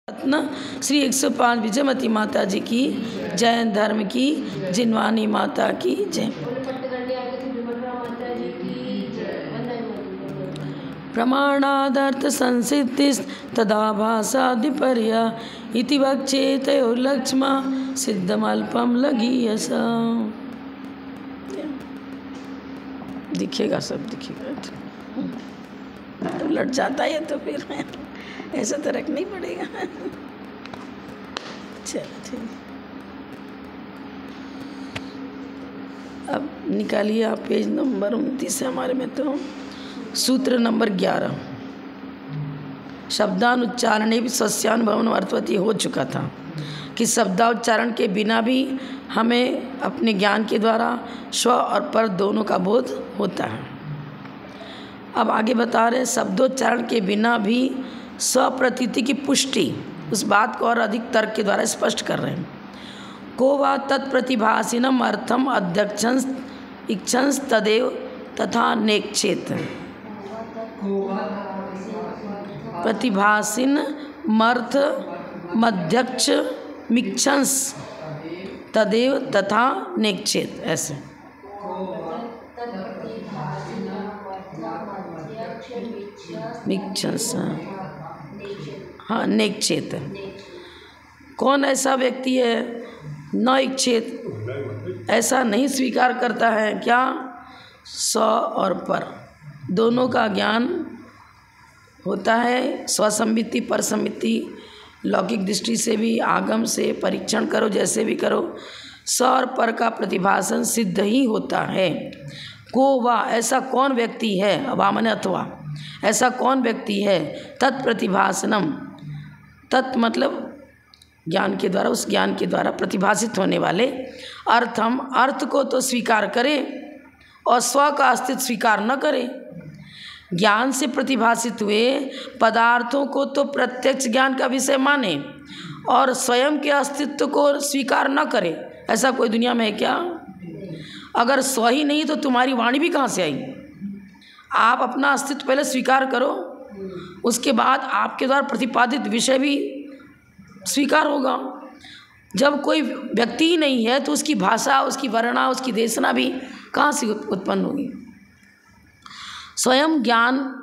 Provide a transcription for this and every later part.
रत्न श्री 105 विजयमती माता जी की, जैन धर्म की, जिनवानी माता की जय। प्रमाणादर्थ संसिद्धिस्तदाभासादिपर्या इति वक्षेतयोर्लक्ष्मा सिद्धमल्पम लगीयस। दिखेगा, सब दिखेगा। तो लट जाता है तो फिर ऐसा तो रखना ही पड़ेगा। चलो ठीक, अब निकालिए आप पेज नंबर 29 है हमारे में। तो सूत्र नंबर 11, शब्दानुच्चारणे भी स्वस्यानुभवन अर्थवती हो चुका था कि शब्दाउच्चारण के बिना भी हमें अपने ज्ञान के द्वारा स्व और पर दोनों का बोध होता है। अब आगे बता रहे हैं, शब्दोच्चारण के बिना भी स्वप्रतीति की पुष्टि, उस बात को और अधिक तर्क के द्वारा स्पष्ट कर रहे हैं। को वा तत्प्रतिभासिनम अर्थम अध्यक्षंस इक्षंस तदेव तथा नेक्षेत। प्रतिभासिन मर्थ मध्यक्ष मिक्षंस तदेव तथा नेक्षेत, ऐसे। मिक्षंस, हाँ, नेक्षेत। कौन ऐसा व्यक्ति है न इच्छेत, ऐसा नहीं स्वीकार करता है क्या? स्व और पर दोनों का ज्ञान होता है। स्वसम्मिति पर सम्मिति, लौकिक दृष्टि से भी, आगम से परीक्षण करो, जैसे भी करो, स्व और पर का प्रतिभासन सिद्ध ही होता है। को वा, ऐसा कौन व्यक्ति है, वामन अथवा, ऐसा कौन व्यक्ति है, तत्प्रतिभासनम, तत् मतलब ज्ञान के द्वारा, उस ज्ञान के द्वारा प्रतिभासित होने वाले, अर्थम, अर्थ को तो स्वीकार करे और स्व का अस्तित्व स्वीकार न करे। ज्ञान से प्रतिभासित हुए पदार्थों को तो प्रत्यक्ष ज्ञान का विषय माने और स्वयं के अस्तित्व को स्वीकार न करे, ऐसा कोई दुनिया में है क्या? अगर स्व ही नहीं तो तुम्हारी वाणी भी कहाँ से आई? आप अपना अस्तित्व पहले स्वीकार करो, उसके बाद आपके द्वारा प्रतिपादित विषय भी स्वीकार होगा। जब कोई व्यक्ति ही नहीं है तो उसकी भाषा, उसकी वर्णा, उसकी देशना भी कहाँ से उत्पन्न होगी? स्वयं ज्ञान,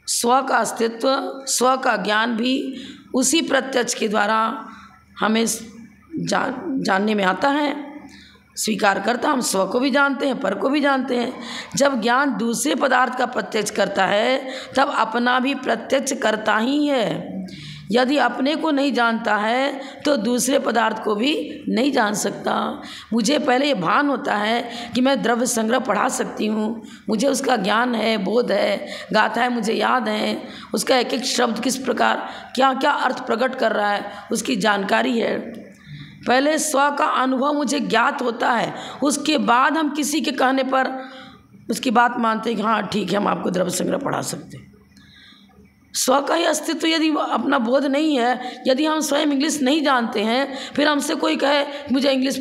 स्व का अस्तित्व, स्व का ज्ञान भी उसी प्रत्यक्ष के द्वारा हमें जानने में आता है, स्वीकार करता। हम स्व को भी जानते हैं, पर को भी जानते हैं। जब ज्ञान दूसरे पदार्थ का प्रत्यक्ष करता है तब अपना भी प्रत्यक्ष करता ही है। यदि अपने को नहीं जानता है तो दूसरे पदार्थ को भी नहीं जान सकता। मुझे पहले ये भान होता है कि मैं द्रव्य संग्रह पढ़ा सकती हूँ, मुझे उसका ज्ञान है, बोध है, गाथा है, मुझे याद है, उसका एक एक शब्द किस प्रकार क्या क्या अर्थ प्रकट कर रहा है, उसकी जानकारी है। पहले स्व का अनुभव मुझे ज्ञात होता है, उसके बाद हम किसी के कहने पर उसकी बात मानते हैं कि हाँ ठीक है, हम आपको द्रव्य संग्रह पढ़ा सकते हैं। स्व का ही अस्तित्व यदि अपना बोध नहीं है, यदि हम स्वयं इंग्लिश नहीं जानते हैं, फिर हमसे कोई कहे मुझे इंग्लिश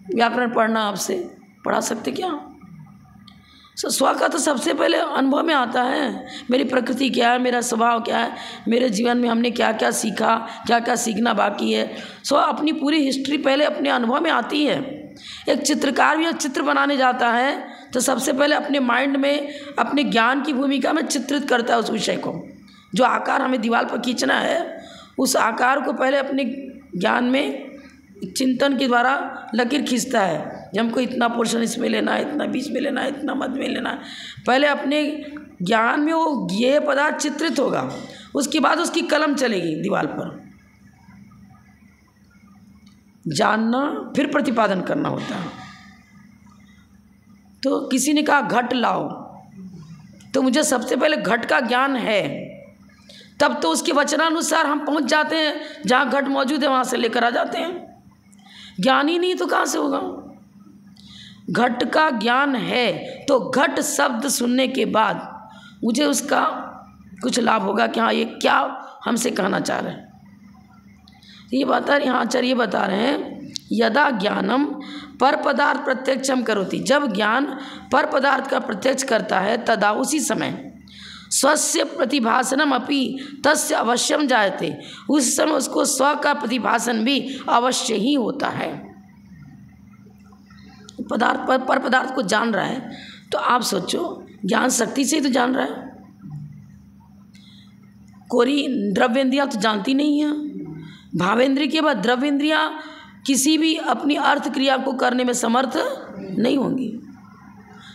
व्याकरण पढ़ना, आपसे पढ़ा सकते क्या? स्व का तो सबसे पहले अनुभव में आता है। मेरी प्रकृति क्या है, मेरा स्वभाव क्या है, मेरे जीवन में हमने क्या क्या सीखा, क्या क्या सीखना बाकी है। स्व अपनी पूरी हिस्ट्री पहले अपने अनुभव में आती है। एक चित्रकार भी चित्र बनाने जाता है तो सबसे पहले अपने माइंड में, अपने ज्ञान की भूमिका में चित्रित करता है उस विषय को। जो आकार हमें दीवार पर खींचना है, उस आकार को पहले अपने ज्ञान में चिंतन के द्वारा लकीर खींचता है। जब हमको इतना पोर्शन इसमें लेना है, इतना बीच में लेना है, इतना मध्य में लेना है, पहले अपने ज्ञान में वो ये पदार्थ चित्रित होगा, उसके बाद उसकी कलम चलेगी दीवार पर। जानना फिर प्रतिपादन करना होता है। तो किसी ने कहा घट लाओ, तो मुझे सबसे पहले घट का ज्ञान है, तब तो उसके वचनानुसार हम पहुंच जाते हैं, जहाँ घट मौजूद है वहाँ से लेकर आ जाते हैं। ज्ञान ही नहीं तो कहाँ से होगा? घट का ज्ञान है तो घट शब्द सुनने के बाद मुझे उसका कुछ लाभ होगा कि हाँ ये क्या हमसे कहना चाह रहे हैं। ये बता रहे, हाँ आचार्य ये बता रहे हैं, यदा ज्ञानम पर पदार्थ प्रत्यक्षम करोति, जब ज्ञान पर पदार्थ का प्रत्यक्ष करता है, तदा उसी समय स्वस्य प्रतिभासनम अपि तस्य अवश्यम जायते, उस समय उसको स्व का प्रतिभासन भी अवश्य ही होता है। पदार्थ पर पदार्थ को जान रहा है तो आप सोचो ज्ञान शक्ति से ही तो जान रहा है। कोई द्रव्येंद्रियाँ तो जानती नहीं है, भावेंद्रिय के बाद द्रव्येंद्रियाँ किसी भी अपनी अर्थ क्रिया को करने में समर्थ नहीं होंगी।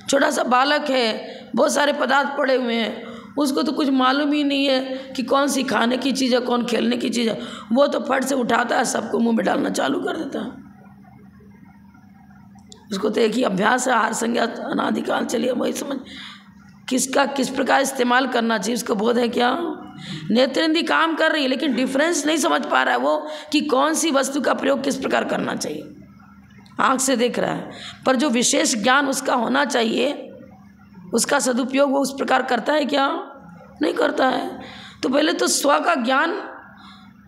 छोटा सा बालक है, बहुत सारे पदार्थ पड़े हुए हैं, उसको तो कुछ मालूम ही नहीं है कि कौन सी खाने की चीज़ है, कौन खेलने की चीज़ है। वो तो फट से उठाता है, सबको मुंह में डालना चालू कर देता है। उसको तो एक ही अभ्यास है, आहार संज्ञा अनादिकाल चलिए वही समझ किसका किस प्रकार इस्तेमाल करना चाहिए उसको बोध है क्या। नेत्रेंद्रिय काम कर रही है लेकिन डिफरेंस नहीं समझ पा रहा है वो कि कौन सी वस्तु का प्रयोग किस प्रकार करना चाहिए। आँख से देख रहा है पर जो विशेष ज्ञान उसका होना चाहिए उसका सदुपयोग वो उस प्रकार करता है क्या, नहीं करता है। तो पहले तो स्व का ज्ञान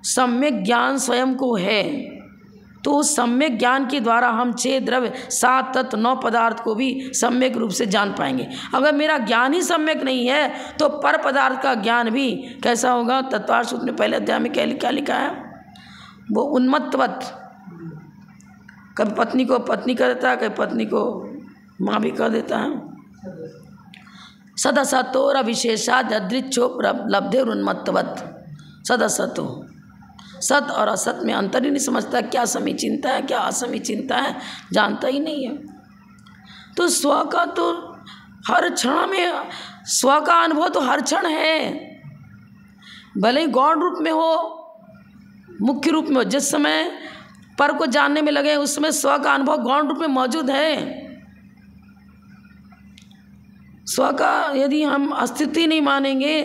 सम्यक ज्ञान स्वयं को है, तो उस सम्यक ज्ञान के द्वारा हम 6 द्रव्य 7 तत्व 9 पदार्थ को भी सम्यक रूप से जान पाएंगे। अगर मेरा ज्ञान ही सम्यक नहीं है तो पर पदार्थ का ज्ञान भी कैसा होगा। तत्वार्थ सूत्र में पहले अध्याय में क्या लिखा है, वो उन्मत्तवत, कभी पत्नी को पत्नी कर देता है, कभी पत्नी को माँ भी कर देता है। सदसतोर विशेषाद अदृच्छोप लब्धे उन्मत्तवत। सदसतो, सत और असत में अंतर ही नहीं समझता, क्या समीचीनता है क्या असमीचीनता है जानता ही नहीं है। तो स्व का तो हर क्षण में, स्व का अनुभव तो हर क्षण है, भले ही गौण रूप में हो मुख्य रूप में हो। जिस समय पर को जानने में लगे उस समय स्व का अनुभव गौण रूप में मौजूद है। स्व का यदि हम अस्तित्व ही नहीं मानेंगे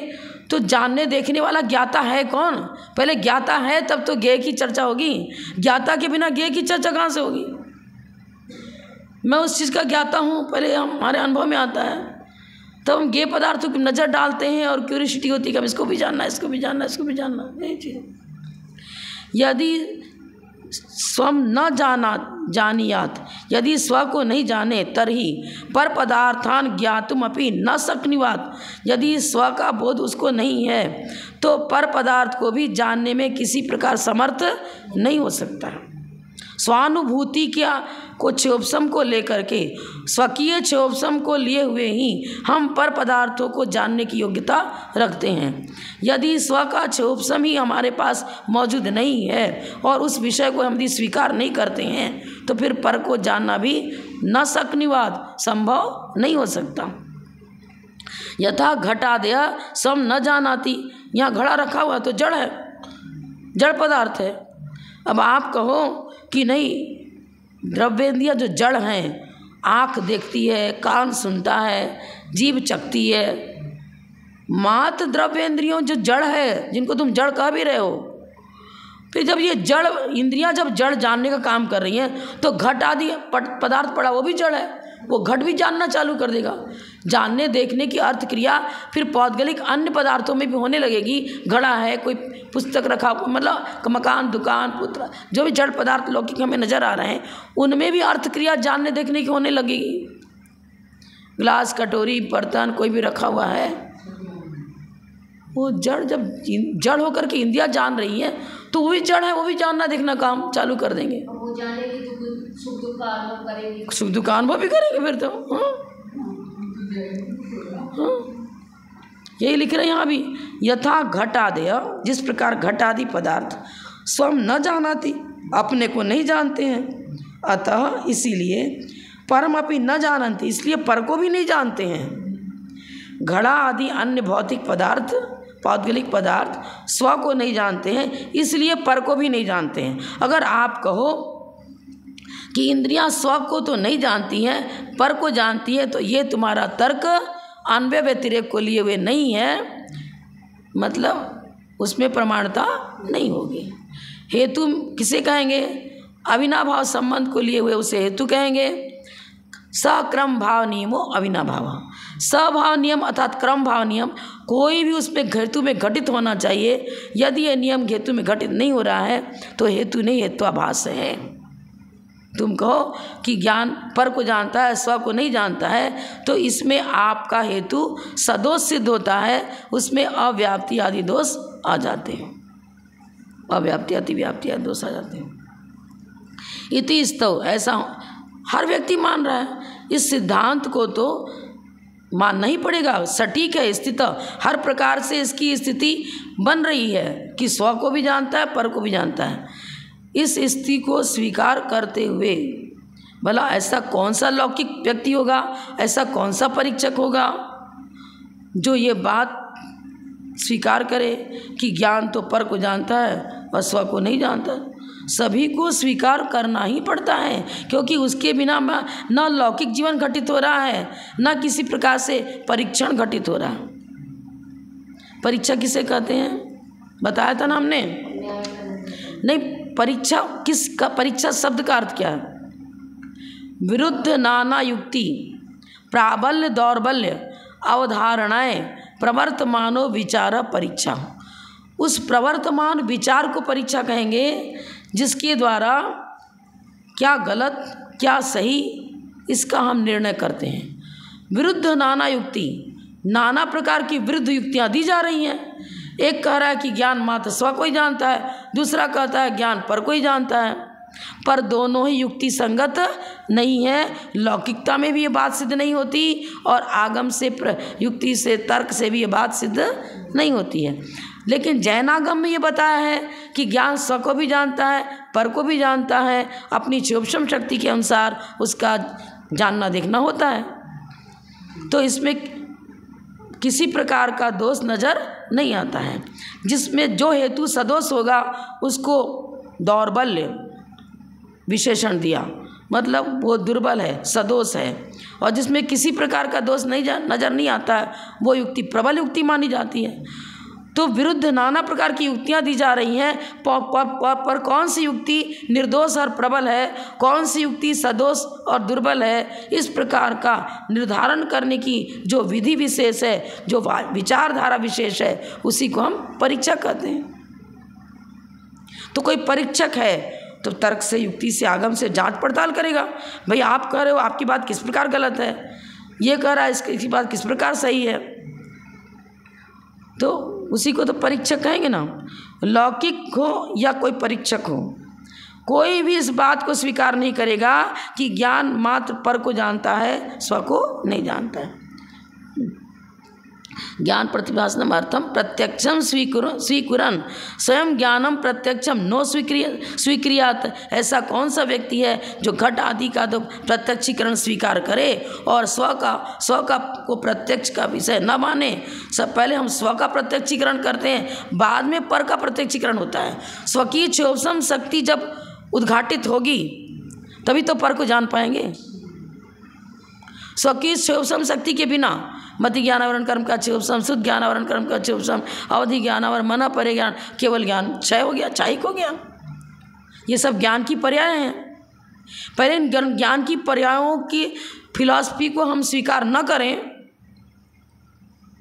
तो जानने देखने वाला ज्ञाता है कौन। पहले ज्ञाता है तब तो ज्ञेय की चर्चा होगी, ज्ञाता के बिना ज्ञेय की चर्चा कहाँ से होगी। मैं उस चीज़ का ज्ञाता हूँ, पहले हमारे अनुभव में आता है, तब हम ज्ञेय पदार्थों की नज़र डालते हैं और क्यूरियोसिटी होती है कि अब इसको भी जानना है, इसको भी जानना है, इसको भी जानना है। यही चीज़ यदि स्वम न जानियात, यदि स्व को नहीं जाने तरही पर पदार्थान ज्ञातुम अपि न शक्नुयात्, यदि स्व का बोध उसको नहीं है तो पर पदार्थ को भी जानने में किसी प्रकार समर्थ नहीं हो सकता है। स्वानुभूति को क्षोभसम को लेकर के, स्वकीय क्षोभसम को लिए हुए ही हम पर पदार्थों को जानने की योग्यता रखते हैं। यदि स्व का क्षोभसम ही हमारे पास मौजूद नहीं है और उस विषय को हम यदि स्वीकार नहीं करते हैं तो फिर पर को जानना भी न शक्नुयात्, संभव नहीं हो सकता। यथा घटादय सम न जानाति, यहाँ घड़ा रखा हुआ तो जड़ है, जड़ पदार्थ है। अब आप कहो कि नहीं, द्रव्येंद्रियाँ जो जड़ हैं, आँख देखती है, कान सुनता है, जीभ चखती है, मात्र द्रव्येंद्रियों जो जड़ है जिनको तुम जड़ कह भी रहे हो, फिर जब ये जड़ इंद्रियाँ जब जड़ जानने का काम कर रही हैं तो घट आदि पदार्थ पड़ा वो भी जड़ है, वो घट भी जानना चालू कर देगा। जानने देखने की अर्थ क्रिया फिर पौद्गलिक अन्य पदार्थों में भी होने लगेगी। घड़ा है, कोई पुस्तक रखा, मतलब मकान, दुकान, पुत्र, जो भी जड़ पदार्थ लौकिक हमें नज़र आ रहे हैं उनमें भी अर्थ क्रिया जानने देखने की होने लगेगी। गिलास, कटोरी, बर्तन कोई भी रखा हुआ है, वो जड़ जब जड़ होकर के इंद्रियाँ जान रही हैं तो वो भी जड़ है, वो भी जानना देखना काम चालू कर देंगे। वो जानेगी तो सुख दुख का अनुभव करेंगे, सुख दुख का अनुभव भी करेंगे फिर तो। यही लिख रहे हैं यहाँ भी, यथा घटादय, जिस प्रकार घट आदि पदार्थ स्वयं न जानाति, अपने को नहीं जानते हैं, अतः इसीलिए परम अपि न जानन्ति, इसलिए पर को भी नहीं जानते हैं। घड़ा आदि अन्य भौतिक पदार्थ, पौद्गलिक पदार्थ स्व को नहीं जानते हैं, इसलिए पर को भी नहीं जानते हैं। अगर आप कहो कि इंद्रियां स्व को तो नहीं जानती हैं पर को जानती है तो ये तुम्हारा तर्क अन्वय व्यतिरेक को लिए हुए नहीं है, मतलब उसमें प्रमाणता नहीं होगी। हेतु किसे कहेंगे? अविनाभाव संबंध को लिए हुए उसे हेतु कहेंगे। सक्रम भाव नियमो अविनाभाव, सभाव नियम अर्थात क्रम भाव नियम, कोई भी उसमें हेतु में घटित होना चाहिए। यदि यह नियम हेतु में घटित नहीं हो रहा है तो हेतु नहीं, हेत्वाभास है। तुम कहो कि ज्ञान पर को जानता है, स्व को नहीं जानता है, तो इसमें आपका हेतु सदोष सिद्ध होता है, उसमें अव्याप्ति आदि दोष आ जाते हैं, अव्याप्ति अतिव्याप्ति आदि दोष आ जाते हैं। इति स्तव, ऐसा हर व्यक्ति मान रहा है। इस सिद्धांत को तो मानना ही पड़ेगा, सटीक है, स्थित हर प्रकार से इसकी स्थिति बन रही है कि स्व को भी जानता है, पर को भी जानता है। इस स्थिति को स्वीकार करते हुए भला ऐसा कौन सा लौकिक व्यक्ति होगा, ऐसा कौन सा परीक्षक होगा जो ये बात स्वीकार करे कि ज्ञान तो पर को जानता है और स्व को नहीं जानता। सभी को स्वीकार करना ही पड़ता है, क्योंकि उसके बिना न लौकिक जीवन घटित हो रहा है, न किसी प्रकार से परीक्षण घटित हो रहा है। परीक्षा किसे कहते हैं बताया था ना हमने? नहीं, परीक्षा किसका, परीक्षा शब्द का अर्थ क्या है? विरुद्ध नाना युक्ति प्राबल्य दौर्बल्य अवधारणाएं प्रवर्तमानो विचार परीक्षा। उस प्रवर्तमान विचार को परीक्षा कहेंगे जिसके द्वारा क्या गलत क्या सही इसका हम निर्णय करते हैं। विरुद्ध नाना युक्ति, नाना प्रकार की विरुद्ध युक्तियाँ दी जा रही हैं। एक कह रहा है कि ज्ञान मात्र स्व को ही जानता है, दूसरा कहता है ज्ञान पर को ही जानता है, पर दोनों ही युक्ति संगत नहीं है। लौकिकता में भी ये बात सिद्ध नहीं होती और आगम से युक्ति से तर्क से भी ये बात सिद्ध नहीं होती है। लेकिन जैनागम में ये बताया है कि ज्ञान स्व को भी जानता है, पर को भी जानता है, अपनी क्षोभम शक्ति के अनुसार उसका जानना देखना होता है। तो इसमें किसी प्रकार का दोष नज़र नहीं आता है। जिसमें जो हेतु सदोष होगा उसको दौर्बल्य विशेषण दिया, मतलब वो दुर्बल है, सदोष है। और जिसमें किसी प्रकार का दोष नज़र नहीं आता है वो युक्ति प्रबल युक्ति मानी जाती है। तो विरुद्ध नाना प्रकार की युक्तियाँ दी जा रही हैं, पर कौन सी युक्ति निर्दोष और प्रबल है, कौन सी युक्ति सदोष और दुर्बल है, इस प्रकार का निर्धारण करने की जो विधि विशेष है, जो विचारधारा विशेष है, उसी को हम परीक्षा कहते हैं। तो कोई परीक्षक है तो तर्क से, युक्ति से, आगम से जांच पड़ताल करेगा। भाई आप कह रहे हो आपकी बात किस प्रकार गलत है, ये कह रहा है इसकी बात किस प्रकार सही है, तो उसी को तो परीक्षक कहेंगे ना। लौकिक हो या कोई परीक्षक हो, कोई भी इस बात को स्वीकार नहीं करेगा कि ज्ञान मात्र पर को जानता है, स्व को नहीं जानता है। ज्ञान प्रतिभासनम अर्थम प्रत्यक्षम स्वीकुरन स्वयं ज्ञानम प्रत्यक्षम नो स्वीक्रियात। ऐसा कौन सा व्यक्ति है जो घट आदि का तो प्रत्यक्षीकरण स्वीकार करे और स्व का को प्रत्यक्ष का विषय न माने। सब पहले हम स्व का प्रत्यक्षीकरण करते हैं, बाद में पर का प्रत्यक्षीकरण होता है। स्व की क्षोभम शक्ति जब उद्घाटित होगी तभी तो पर को जान पाएंगे। स्व की क्षोभम शक्ति के बिना मति ज्ञानावरण कर्म का क्षोभम, शुद्ध ज्ञानावरण कर्म का क्षोभम, अवधि ज्ञानावरण, मना परे ज्ञान, केवल ज्ञान क्षय हो गया, क्षयिक हो गया। ये सब ज्ञान की पर्याय हैं। पहले इन ज्ञान की पर्यायों की फिलॉसफी को हम स्वीकार न करें।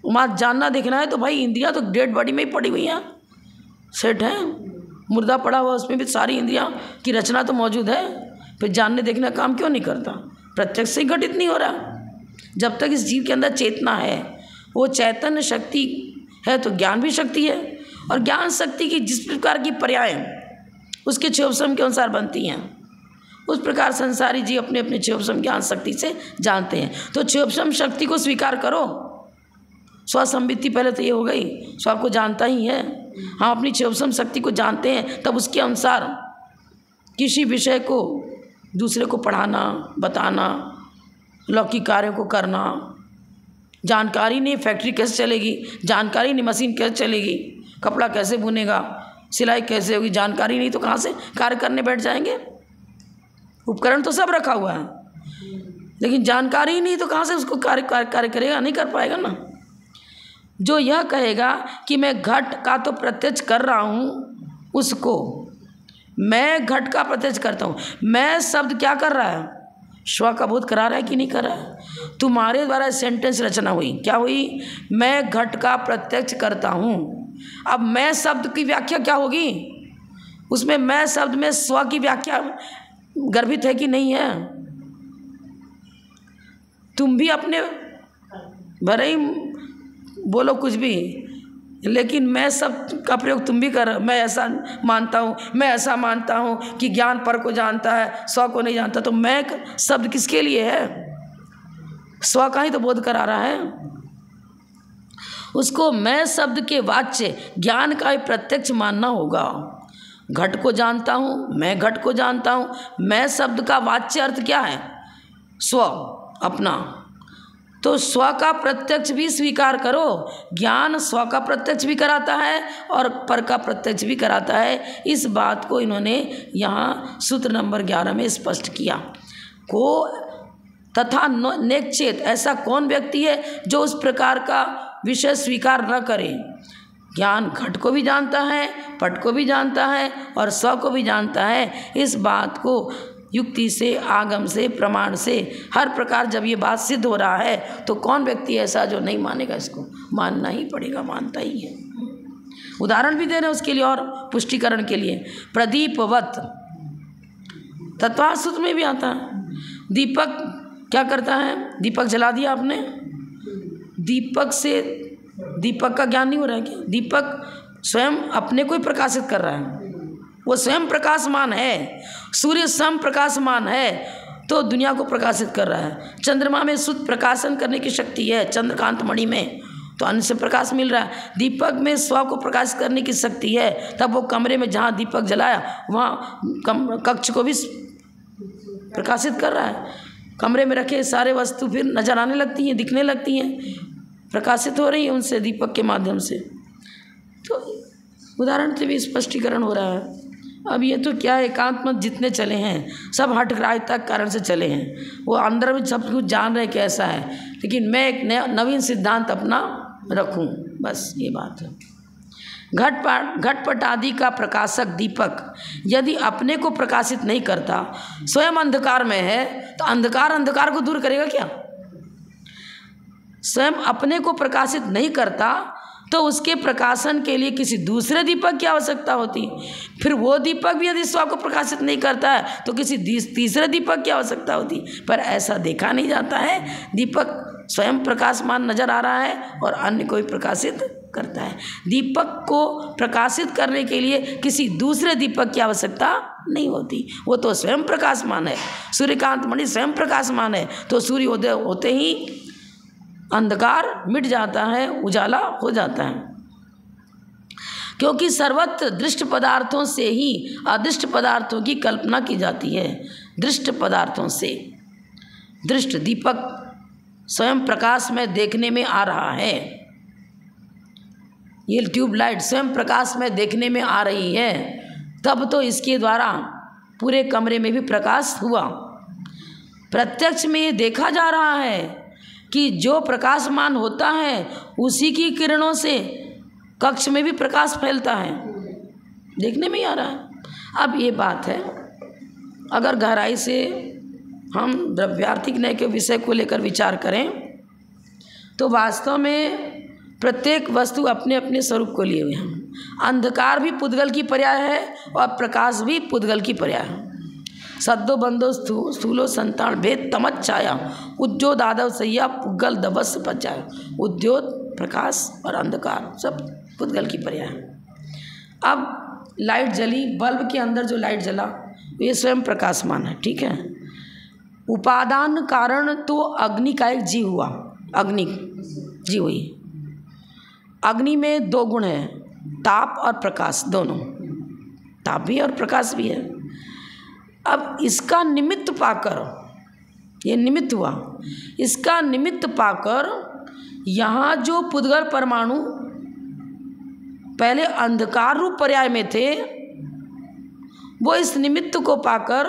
वहाँ जानना देखना है तो भाई इंद्रियाँ तो डेड बॉडी में ही पड़ी हुई हैं, सेट है, मुर्दा पड़ा हुआ, उसमें भी सारी इंद्रियाँ की रचना तो मौजूद है। फिर जानने देखने का काम क्यों नहीं करता? प्रत्यक्ष से घटित नहीं हो रहा। जब तक इस जीव के अंदर चेतना है, वो चैतन्य शक्ति है तो ज्ञान भी शक्ति है, और ज्ञान शक्ति की जिस प्रकार की पर्याय उसके क्षोभम के अनुसार बनती हैं, उस प्रकार संसारी जीव अपने अपने क्षोभम ज्ञान शक्ति से जानते हैं। तो क्षोभम शक्ति को स्वीकार करो। स्वसंवित्ति पहले तो ये हो गई, स्व को जानता ही है, हम अपनी क्षोभम शक्ति को जानते हैं, तब उसके अनुसार किसी विषय को दूसरे को पढ़ाना, बताना, लौकिक कार्यों को करना। जानकारी नहीं फैक्ट्री कैसे चलेगी, जानकारी नहीं मशीन कैसे चलेगी, कपड़ा कैसे बुनेगा, सिलाई कैसे होगी, जानकारी नहीं तो कहाँ से कार्य करने बैठ जाएंगे। उपकरण तो सब रखा हुआ है, लेकिन जानकारी नहीं तो कहाँ से उसको कार्य करेगा, नहीं कर पाएगा ना। जो यह कहेगा कि मैं घट का तो प्रत्यक्ष कर रहा हूँ, उसको मैं घट का प्रत्यक्ष करता हूँ, मैं शब्द क्या कर रहा है, स्व का बोध करा रहा है कि नहीं कर रहा है। तुम्हारे द्वारा सेंटेंस रचना हुई, क्या हुई, मैं घट का प्रत्यक्ष करता हूँ। अब मैं शब्द की व्याख्या क्या होगी, उसमें मैं शब्द में स्व की व्याख्या गर्भित है कि नहीं है? तुम भी अपने भले ही बोलो कुछ भी, लेकिन मैं सब का प्रयोग तुम भी कर। मैं ऐसा मानता हूँ, मैं ऐसा मानता हूँ कि ज्ञान पर को जानता है, स्व को नहीं जानता। तो मैं शब्द किसके लिए है? स्व का ही तो बोध करा रहा है। उसको मैं शब्द के वाच्य ज्ञान का ही प्रत्यक्ष मानना होगा। घट को जानता हूँ, मैं घट को जानता हूँ। मैं शब्द का वाच्य अर्थ क्या है? स्व, अपना। तो स्व का प्रत्यक्ष भी स्वीकार करो। ज्ञान स्व का प्रत्यक्ष भी कराता है और पर का प्रत्यक्ष भी कराता है। इस बात को इन्होंने यहाँ सूत्र नंबर 11 में स्पष्ट किया। को तथा नेक्षेत, ऐसा कौन व्यक्ति है जो उस प्रकार का विषय स्वीकार न करे? ज्ञान घट को भी जानता है, पट को भी जानता है और स्व को भी जानता है। इस बात को युक्ति से, आगम से, प्रमाण से, हर प्रकार जब ये बात सिद्ध हो रहा है तो कौन व्यक्ति ऐसा जो नहीं मानेगा? इसको मानना ही पड़ेगा, मानता ही है। उदाहरण भी दे रहे हैं उसके लिए और पुष्टिकरण के लिए। प्रदीपवत, तत्वार्थ सूत्र में भी आता है। दीपक क्या करता है? दीपक जला दिया आपने, दीपक से दीपक का ज्ञान नहीं हो रहा है क्या? दीपक स्वयं अपने को ही प्रकाशित कर रहा है, वो स्वयं प्रकाशमान है। सूर्य स्वयं प्रकाशमान है तो दुनिया को प्रकाशित कर रहा है। चंद्रमा में शुद्ध प्रकाशन करने की शक्ति है, चंद्रकांत मणि में, तो अन्य से प्रकाश मिल रहा है। दीपक में स्व को प्रकाशित करने की शक्ति है, तब वो कमरे में जहाँ दीपक जलाया वहाँ कक्ष को भी प्रकाशित कर रहा है। कमरे में रखे सारे वस्तु फिर नजर आने लगती हैं, दिखने लगती हैं, प्रकाशित हो रही है उनसे, दीपक के माध्यम से। तो उदाहरण से भी स्पष्टीकरण हो रहा है। अब ये तो क्या, एकांत मत जितने चले हैं सब हठग्राह्यता के कारण से चले हैं। वो अंदर में सब कुछ जान रहे कैसा है, लेकिन मैं एक नवीन सिद्धांत अपना रखूं, बस ये बात है। घटपट आदि का प्रकाशक दीपक यदि अपने को प्रकाशित नहीं करता, स्वयं अंधकार में है, तो अंधकार को दूर करेगा क्या? स्वयं अपने को प्रकाशित नहीं करता तो उसके प्रकाशन के लिए किसी दूसरे दीपक की आवश्यकता होती। फिर वो दीपक भी यदि स्व को प्रकाशित नहीं करता है तो किसी तीसरे दीपक की आवश्यकता होती। पर ऐसा देखा नहीं जाता है। दीपक स्वयं प्रकाशमान नजर आ रहा है और अन्य को भी प्रकाशित करता है। दीपक को प्रकाशित करने के लिए किसी दूसरे दीपक की आवश्यकता नहीं होती, वो तो स्वयं प्रकाशमान है। सूर्यकांत मणि स्वयं प्रकाशमान है, तो सूर्योदय होते ही अंधकार मिट जाता है, उजाला हो जाता है। क्योंकि सर्वत्र दृष्ट पदार्थों से ही अदृष्ट पदार्थों की कल्पना की जाती है। दृष्ट पदार्थों से, दृष्ट दीपक स्वयं प्रकाश में देखने में आ रहा है, ये ट्यूबलाइट स्वयं प्रकाश में देखने में आ रही है, तब तो इसके द्वारा पूरे कमरे में भी प्रकाश हुआ। प्रत्यक्ष में ये देखा जा रहा है कि जो प्रकाशमान होता है उसी की किरणों से कक्ष में भी प्रकाश फैलता है, देखने में ही आ रहा है। अब ये बात है, अगर गहराई से हम द्रव्यार्थिक न्याय के विषय को लेकर विचार करें तो वास्तव में प्रत्येक वस्तु अपने अपने स्वरूप को लिए हुए हैं। अंधकार भी पुद्गल की पर्याय है और प्रकाश भी पुद्गल की पर्याय है। सद्दो बंदो स्थूलो संतान भेद तमच छाया, उद्योत आदव सैया पुद्गल दबस पचाया। उद्योत, प्रकाश और अंधकार सब पुद्गल की पर्याय है। अब लाइट जली, बल्ब के अंदर जो लाइट जला ये स्वयं प्रकाशमान है, ठीक है। उपादान कारण तो अग्नि का एक जीव हुआ, अग्नि जीव हुई। अग्नि में दो गुण हैं, ताप और प्रकाश, दोनों, ताप भी और प्रकाश भी है। अब इसका निमित्त पाकर, ये निमित्त हुआ, इसका निमित्त पाकर यहाँ जो पुद्गल परमाणु पहले अंधकार रूप पर्याय में थे, वो इस निमित्त को पाकर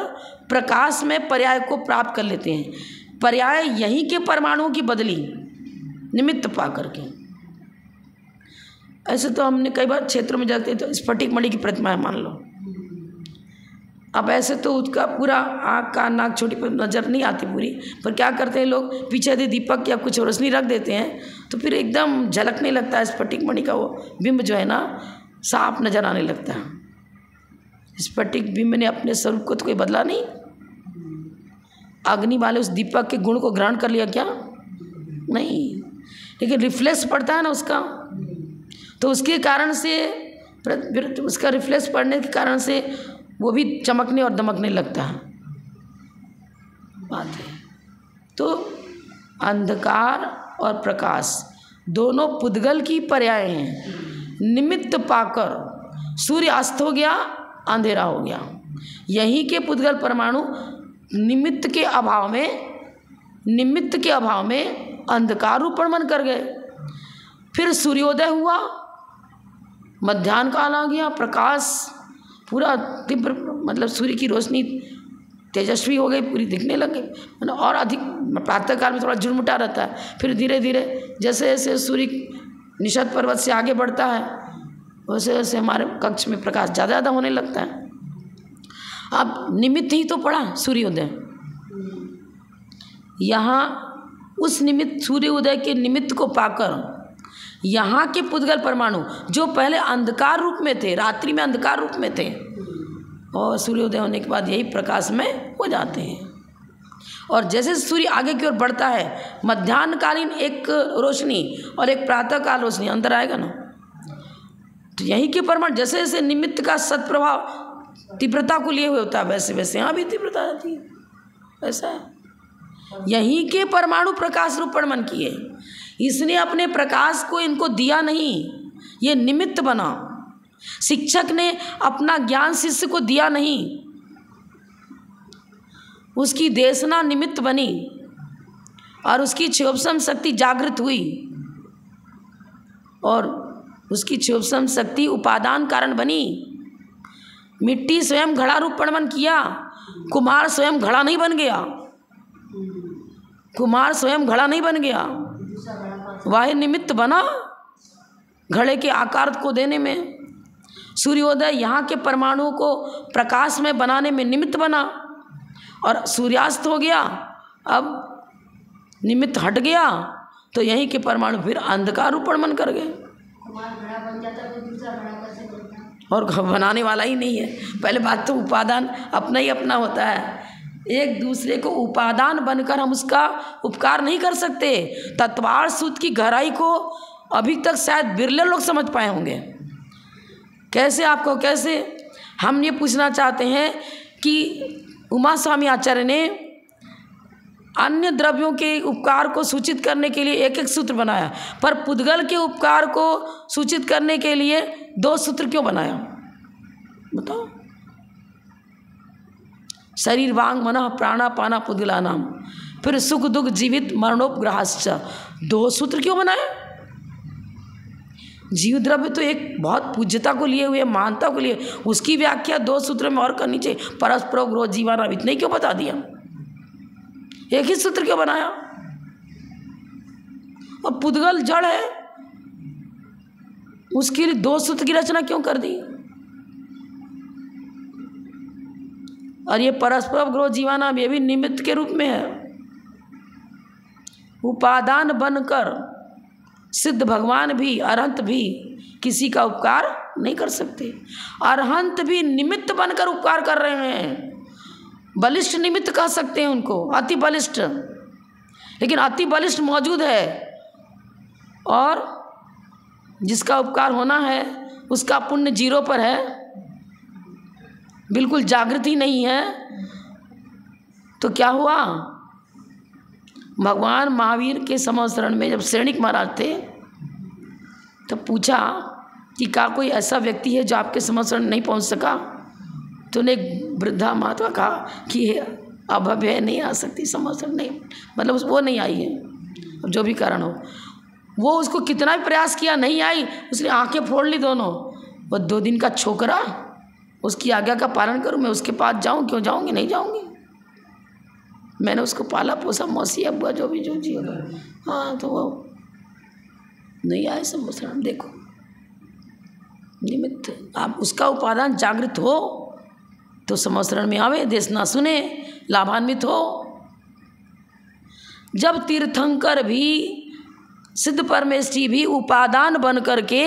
प्रकाश में पर्याय को प्राप्त कर लेते हैं। पर्याय यहीं के परमाणुओं की बदली निमित्त पाकर के। ऐसे तो हमने कई बार क्षेत्रों में जाते तो स्फटिक मणि की प्रतिमा है मान लो, अब ऐसे तो उसका पूरा आँख का नाक छोटी पर नज़र नहीं आती पूरी, पर क्या करते हैं लोग, पीछे यदि दीपक या कुछ रोशनी रख देते हैं तो फिर एकदम झलकने लगता है, स्फटिक मणि का वो बिंब जो है ना साफ नज़र आने लगता है। स्फटिक बिंब ने अपने स्वरूप को तो कोई बदला नहीं, अग्नि वाले उस दीपक के गुण को ग्रहण कर लिया क्या? नहीं, लेकिन रिफ्लेक्स पड़ता है ना उसका, तो उसके कारण से उसका रिफ्लेक्स पड़ने के कारण से वो भी चमकने और दमकने लगता है। बात है तो अंधकार और प्रकाश दोनों पुद्गल की पर्याय हैं। निमित्त पाकर सूर्य अस्त हो गया, अंधेरा हो गया। यहीं के पुद्गल परमाणु निमित्त के अभाव में अंधकार रूपण बन कर गए। फिर सूर्योदय हुआ, मध्याह्न काल आ गया, प्रकाश पूरा तीव्र, मतलब सूर्य की रोशनी तेजस्वी हो गई, पूरी दिखने लग गई, मतलब और अधिक। प्रातः काल में थोड़ा झुरमुटा रहता है, फिर धीरे धीरे जैसे जैसे सूर्य निषद पर्वत से आगे बढ़ता है वैसे वैसे हमारे कक्ष में प्रकाश ज़्यादा होने लगता है। अब निमित्त ही तो पड़ा सूर्योदय, यहाँ उस निमित्त सूर्योदय के निमित्त को पाकर यहाँ के पुद्गल परमाणु जो पहले अंधकार रूप में थे, रात्रि में अंधकार रूप में थे, और सूर्योदय होने के बाद यही प्रकाश में हो जाते हैं। और जैसे सूर्य आगे की ओर बढ़ता है, मध्याह्नकालीन एक रोशनी और एक प्रातःकाल रोशनी अंदर आएगा ना, तो यही के परमाणु जैसे जैसे निमित्त का सत्प्रभाव तीव्रता को लिए हुए होता है, वैसे वैसे यहाँ भी तीव्रता आती है। ऐसा है, यहीं के परमाणु प्रकाश रूपण मन किए, इसने अपने प्रकाश को इनको दिया नहीं, ये निमित्त बना। शिक्षक ने अपना ज्ञान शिष्य को दिया नहीं, उसकी देशना निमित्त बनी और उसकी क्षोभसम शक्ति जागृत हुई, और उसकी क्षोभसम शक्ति उपादान कारण बनी। मिट्टी स्वयं घड़ा रूपण बन किया, कुम्हार स्वयं घड़ा नहीं बन गया, कुम्हार स्वयं घड़ा नहीं बन गया, वह निमित्त बना घड़े के आकार को देने में। सूर्योदय यहाँ के परमाणुओं को प्रकाश में बनाने में निमित्त बना, और सूर्यास्त हो गया, अब निमित्त हट गया तो यहीं के परमाणु फिर अंधकार रूपण बन कर गए। और बनाने वाला ही नहीं है, पहले बात तो उपादान अपना ही अपना होता है, एक दूसरे को उपादान बनकर हम उसका उपकार नहीं कर सकते। तत्वार्थ सूत्र की गहराई को अभी तक शायद बिरले लोग समझ पाए होंगे। कैसे आपको, कैसे हम ये पूछना चाहते हैं कि उमा स्वामी आचार्य ने अन्य द्रव्यों के उपकार को सूचित करने के लिए एक एक सूत्र बनाया, पर पुद्गल के उपकार को सूचित करने के लिए 2 सूत्र क्यों बनाया? बताओ। शरीर वांग मनः प्राणापाना पुद्गला नाम, फिर सुख दुख जीवित मरणोपग्रहाश्च, 2 सूत्र क्यों बनाए? जीव द्रव्य तो एक बहुत पूज्यता को लिए हुए, महानता को लिए, उसकी व्याख्या 2 सूत्र में और करनी चाहिए। परस्पर ग्रोह जीवाना, इतने क्यों बता दिया? एक ही सूत्र क्यों बनाया? और पुद्गल जड़ है, उसके लिए 2 सूत्र की रचना क्यों कर दी? और ये परस्पर ग्रोह जीवाना ये भी निमित्त के रूप में है। उपादान बनकर सिद्ध भगवान भी, अरहंत भी किसी का उपकार नहीं कर सकते। अरहंत भी निमित्त बनकर उपकार कर रहे हैं, बलिष्ठ निमित्त कह सकते हैं उनको, अति बलिष्ठ। लेकिन अति बलिष्ठ मौजूद है, और जिसका उपकार होना है उसका पुण्य 0 पर है, बिल्कुल जागृत ही नहीं है। तो क्या हुआ? भगवान महावीर के समवसरण में जब श्रेणिक महाराज थे तो पूछा कि क्या कोई ऐसा व्यक्ति है जो आपके समवसरण नहीं पहुंच सका? तो उन्हें वृद्धा माता कहा कि अभव्य नहीं आ सकती, समवसरण नहीं, मतलब वो नहीं आई है, अब जो भी कारण हो। वो उसको कितना भी प्रयास किया, नहीं आई, उसने आंखें फोड़ ली दोनों। वो 2 दिन का छोकरा, उसकी आज्ञा का पालन करूं, मैं उसके पास जाऊं? क्यों जाऊंगी? नहीं जाऊंगी। मैंने उसको पाला पोसा, मौसी अब्बा जो भी जो जी होगा, हाँ, तो वो नहीं आए समवसरण। देखो निमित्त, आप उसका उपादान जागृत हो तो समवसरण में आवे, देश ना सुने, लाभान्वित हो। जब तीर्थंकर भी, सिद्ध परमेष्ठी भी उपादान बन करके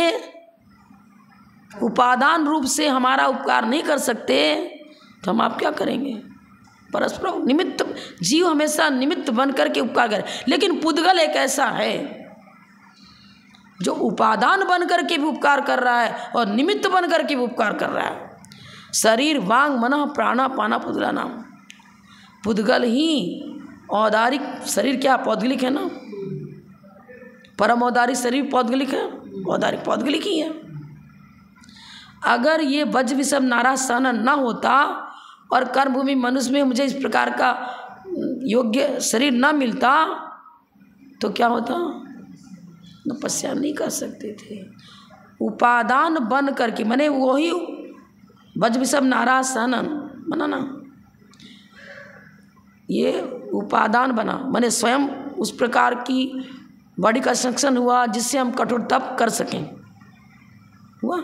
उपादान रूप से हमारा उपकार नहीं कर सकते, तो हम आप क्या करेंगे? परस्पर निमित्त जीव हमेशा निमित्त बन करके उपकार करे। लेकिन पुद्गल एक ऐसा है जो उपादान बन करके भी उपकार कर रहा है और निमित्त बन करके भी उपकार कर रहा है। शरीर वांग मन प्राणा पाना पुद्गला नाम। पुद्गल ही औदारिक शरीर क्या पौद्गलिक है ना, परम औदारिक शरीर पौद्गलिक है, औदारिक पौद्गलिक ही है। अगर ये वज्र विषम नाराज सहन न होता और कर्मभूमि मनुष्य में मुझे इस प्रकार का योग्य शरीर न मिलता तो क्या होता, तपस्या नहीं कर सकते थे। उपादान बन करके मैंने वही वज्र विषम नाराज सहन बना ना, ये उपादान बना, मैंने स्वयं उस प्रकार की बॉडी कंस्ट्रक्शन हुआ जिससे हम कठोर तप कर सकें, हुआ।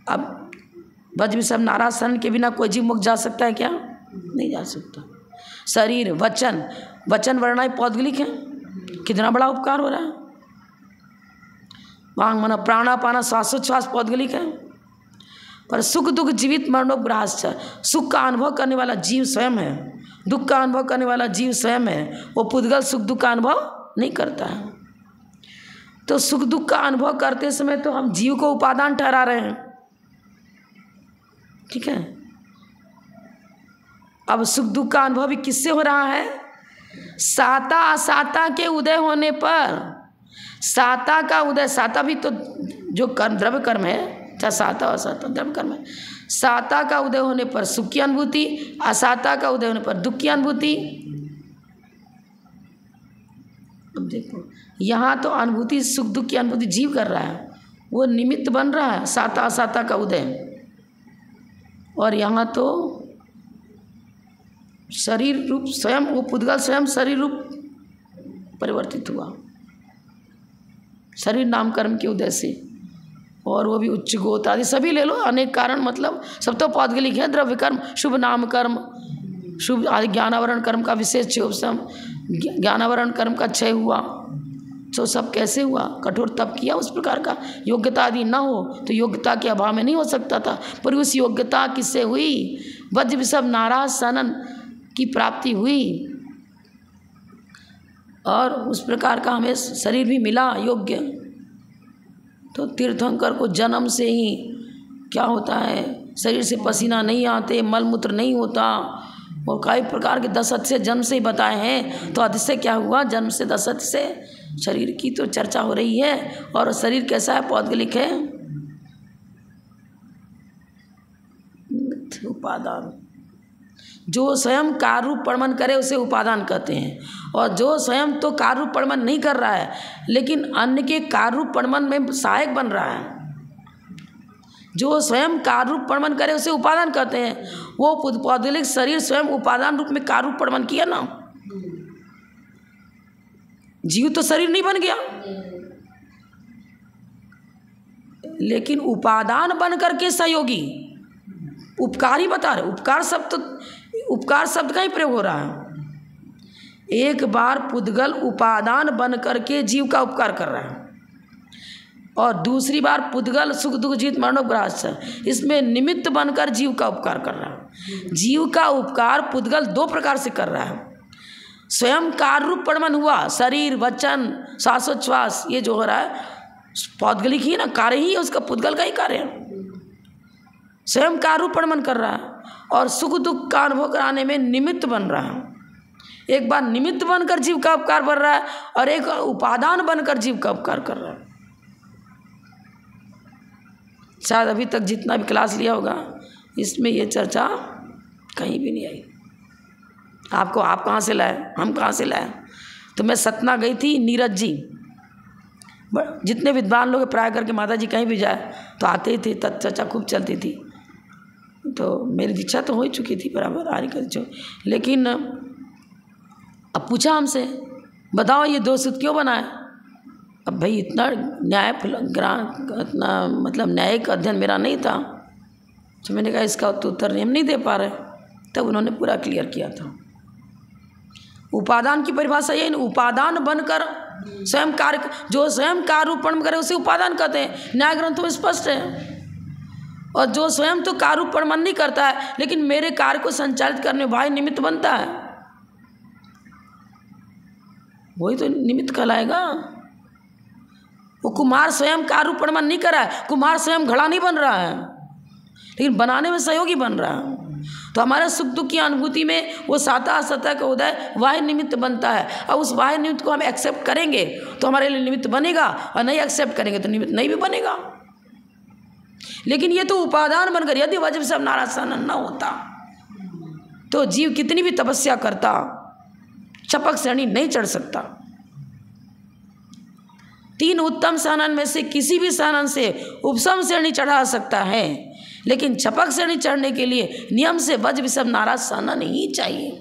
अब वज्र विषम नाराज सहन के बिना कोई जीव मुक्त जा सकता है क्या? नहीं जा सकता। शरीर वचन, वचन वर्णाएं पौद्गलिक है, कितना बड़ा उपकार हो रहा है। वांग मन प्राणा पाना श्वासोच्छ्वास पौद्गलिक है। पर सुख दुख जीवित मरणोपराश्च, सुख का अनुभव करने वाला जीव स्वयं है, दुख का अनुभव करने वाला जीव स्वयं है। वो पुद्गल सुख दुख का अनुभव नहीं करता है। तो सुख दुख का अनुभव करते समय तो हम जीव को उपादान ठहरा रहे हैं, ठीक है। अब सुख दुख का अनुभव भी किससे हो रहा है? साता असाता के उदय होने पर। साता का उदय, साता भी तो जो कर्म द्रव्य कर्म है, चाहे साता असाता द्रव्य कर्म है। साता का उदय होने पर सुख की अनुभूति, असाता का उदय होने पर दुख की अनुभूति। अब देखो यहाँ तो अनुभूति सुख दुख की अनुभूति जीव कर रहा है, वो निमित्त बन रहा है साता असाता का उदय। और यहाँ तो शरीर रूप स्वयं, वो पुद्गल स्वयं शरीर रूप परिवर्तित हुआ शरीर नाम कर्म के उदय से। और वो भी उच्च गोत आदि सभी ले लो, अनेक कारण, मतलब सब तो पौद्गलिक है। द्रव्य कर्म, शुभ नाम कर्म, शुभ आदि ज्ञानावरण कर्म का विशेष क्षयोपशम, ज्ञानावरण कर्म का क्षय हुआ। तो सब कैसे हुआ? कठोर तप किया उस प्रकार का। योग्यता आदि ना हो तो योग्यता के अभाव में नहीं हो सकता था, पर उस योग्यता किससे हुई? वज्र विषम नाराज सहन की प्राप्ति हुई और उस प्रकार का हमें शरीर भी मिला योग्य। तो तीर्थंकर को जन्म से ही क्या होता है, शरीर से पसीना नहीं आते, मलमूत्र नहीं होता, और कई प्रकार के 10 से जन्म से ही बताए हैं। तो अधिश्य क्या हुआ? जन्म से 10 से शरीर की तो चर्चा हो रही है। और शरीर कैसा है? पौद्गलिक है, उपादान। जो स्वयं कार्य रूप परमन करे उसे उपादान कहते हैं, और जो स्वयं तो कार्य रूप परमन नहीं कर रहा है लेकिन अन्य के कार्य रूप परमन में सहायक बन रहा है, जो स्वयं कार्य रूप परमन करे उसे उपादान कहते हैं। वो पौद्गलिक शरीर स्वयं उपादान रूप में कार्य रूप परमन किया ना, जीव तो शरीर नहीं बन गया, लेकिन उपादान बन करके सहयोगी, उपकारी बता रहे। उपकार शब्द का ही प्रयोग हो रहा है। एक बार पुद्गल उपादान बन करके जीव का उपकार कर रहा है, और दूसरी बार पुद्गल सुख दुख जीत मरणोपराश्च, इसमें निमित्त बनकर जीव का उपकार कर रहा है। जीव का उपकार पुद्गल 2 प्रकार से कर रहा है। स्वयं कार्य रूप परमन हुआ, शरीर वचन श्वासोच्छ्वास ये जो हो रहा है पौद्गलिक ही ना, कार्य ही है उसका, पुद्गल का ही कार्य है। स्वयं कार्य रूप परमन कर रहा है और सुख दुख का अनुभव कराने में निमित्त बन रहा है। एक बार निमित्त बनकर जीव का उपकार कर रहा है और एक उपादान बनकर जीव का उपकार कर रहा है। शायद अभी तक जितना भी क्लास लिया होगा इसमें ये चर्चा कहीं भी नहीं आई। आप कहाँ से लाए, हम कहाँ से लाए? तो मैं सतना गई थी, नीरज जी, जितने विद्वान लोग प्राय करके माता जी कहीं भी जाए तो आते ही थे, चर्चा खूब चलती थी। तो मेरी दीक्षा तो हो ही चुकी थी बराबर आर्य कर, लेकिन अब पूछा हमसे, बताओ ये 2 सूत्र क्यों बनाए? अब भाई इतना इतना मतलब न्यायिक अध्ययन मेरा नहीं था, तो मैंने कहा इसका तो उत्तर हम नहीं दे पा रहे। तब उन्होंने पूरा क्लियर किया था। उपादान की परिभाषा यही, उपादान बनकर स्वयं कार्य, जो स्वयं कार्य रूप परमन करे उसे उपादान कहते हैं। न्याय ग्रंथों में स्पष्ट है। और जो स्वयं तो कार्य रूप परमाणु नहीं करता है, लेकिन मेरे कार्य को संचालित करने बाह्य निमित्त बनता है, वही तो निमित्त कहलाएगा। वो कुम्हार स्वयं कार्य रूप परमाणु नहीं कर रहा है, कुम्हार स्वयं घड़ा नहीं बन रहा है, लेकिन बनाने में सहयोगी बन रहा है। तो हमारे सुख दुख की अनुभूति में वो साता असता का उदय वाह्य निमित्त बनता है। अब उस वाह्य निमित्त को हम एक्सेप्ट करेंगे तो हमारे लिए निमित्त बनेगा, और नहीं एक्सेप्ट करेंगे तो निमित्त नहीं भी बनेगा। लेकिन ये तो उपादान बनकर, यदि वज्र सब नारायण न होता तो जीव कितनी भी तपस्या करता चपक श्रेणी नहीं चढ़ सकता। 3 उत्तम साधन में से किसी भी साधन से उपशम श्रेणी चढ़ा सकता है, लेकिन चपक श्रेणी चढ़ने के लिए नियम से वज्र विषम नाराज साधन ही चाहिए।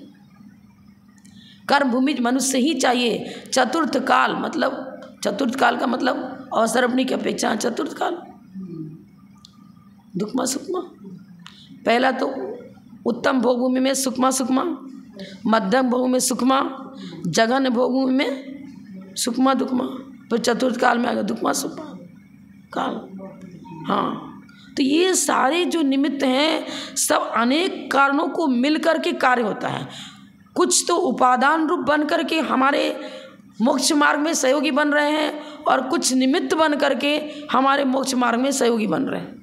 कर्म भूमि मनुष्य ही चाहिए। चतुर्थ काल मतलब, चतुर्थ काल का मतलब अवसर्पणी की अपेक्षा चतुर्थ काल दुखमा सुखमा। पहला तो उत्तम भोग भूमि में सुखमा सुखमा, मध्यम भोग में सुखमा, जघन्य भोग भूमि में सुखमा दुखमा, फिर चतुर्थ काल में आ गया दुखमा सुखमा काल। हाँ, तो ये सारे जो निमित्त हैं सब अनेक कारणों को मिलकर के कार्य होता है। कुछ तो उपादान रूप बन करके हमारे मोक्ष मार्ग में सहयोगी बन रहे हैं, और कुछ निमित्त बन करके हमारे मोक्ष मार्ग में सहयोगी बन रहे हैं।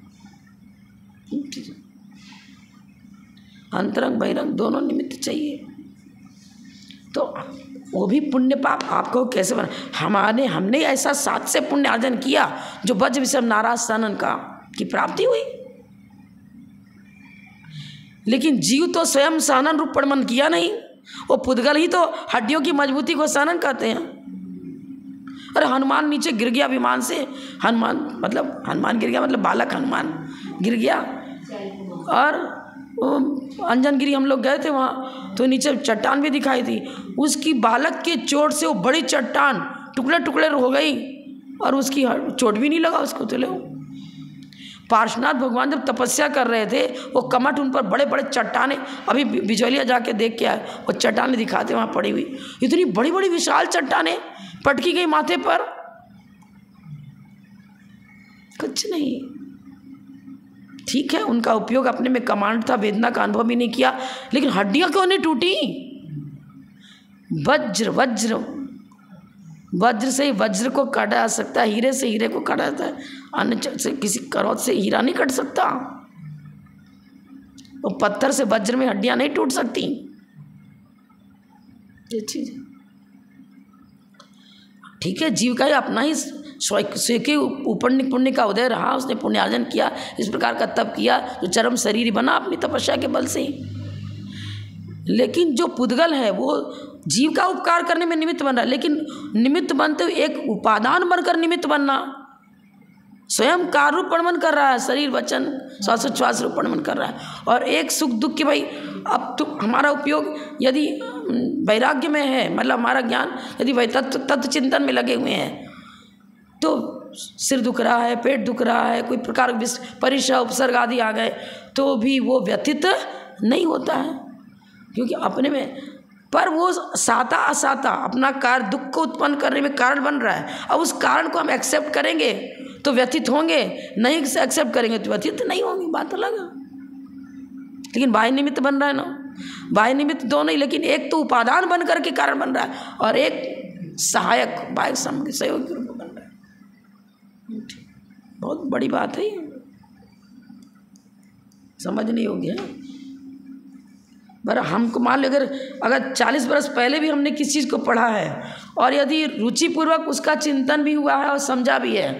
अंतरंग बहिरंग दोनों निमित्त चाहिए। तो वो भी पुण्य पाप आपको कैसे बना, हमने ऐसा 7 से पुण्य अर्जन किया जो वज्र विषम नाराज सानन का की प्राप्ति हुई। लेकिन जीव तो स्वयं सानन रूप परमन किया नहीं, वो पुद्गल ही तो हड्डियों की मजबूती को सानन कहते हैं। अरे हनुमान नीचे गिर गया विमान से, हनुमान गिर गया मतलब बालक हनुमान गिर गया। और अंजनगिरी हम लोग गए थे वहाँ, तो नीचे चट्टान भी दिखाई थी, उसकी बालक के चोट से वो बड़ी चट्टान टुकड़े टुकड़े हो गई, और उसकी चोट भी नहीं लगा उसको। तो ले पार्श्वनाथ भगवान जब तपस्या कर रहे थे, वो कमठ उन पर बड़े बड़े चट्टाने, अभी बिजौलिया जाके देख के आए, वो चट्टाने दिखाते वहाँ पड़ी हुई, इतनी बड़ी बड़ी विशाल चट्टाने पटकी गई माथे पर, कुछ नहीं। ठीक है, उनका उपयोग अपने में कमांड था, वेदना का अनुभव भी नहीं किया, लेकिन हड्डियां क्यों नहीं टूटी? वज्र वज्र वज्र से ही वज्र को काटा जा सकता है, हीरे से हीरे को काटा जाता है, अन्य से किसी करौत से हीरा नहीं कट सकता। वो पत्थर से वज्र में हड्डियां नहीं टूट सकती। ये चीज ठीक है, जीव का ही अपना ही स्वयं के ऊपर पुण्य का उदय रहा, उसने पुण्यार्जन किया, इस प्रकार का तप किया जो चरम शरीर बना अपनी तपस्या के बल से ही। लेकिन जो पुद्गल है वो जीव का उपकार करने में निमित्त बन रहा है, लेकिन निमित्त बनते हुए एक उपादान बनकर निमित्त बनना, स्वयं कार्य रूप परमन कर रहा है, शरीर वचन श्वासोच्छ्वास रूप परमन कर रहा है। और एक सुख दुख के भाई, अब तो हमारा उपयोग यदि वैराग्य में है, मतलब हमारा ज्ञान यदि वही तत्व चिंतन में लगे हुए हैं, तो सिर दुख रहा है, पेट दुख रहा है, कोई प्रकार परिश्रम उपसर्ग आदि आ गए तो भी वो व्यथित नहीं होता है, क्योंकि अपने में, पर वो साता असाता अपना कार्य दुख को उत्पन्न करने में कारण बन रहा है। अब उस कारण को हम एक्सेप्ट करेंगे तो व्यथित होंगे, नहीं एक्सेप्ट करेंगे तो व्यथित नहीं होंगे, बात अलग है। लेकिन बाह्य निमित्त बन रहा है ना, बाह्य निमित्त दोनों ही, लेकिन एक तो उपादान बन करके कारण बन रहा है, और एक सहायक बाह्य सहयोग के रूप में बन रहा है। बहुत बड़ी बात है, समझ नहीं होगी है। पर हमको मान लो अगर 40 बरस पहले भी हमने किसी चीज़ को पढ़ा है, और यदि रुचिपूर्वक उसका चिंतन भी हुआ है और समझा भी है,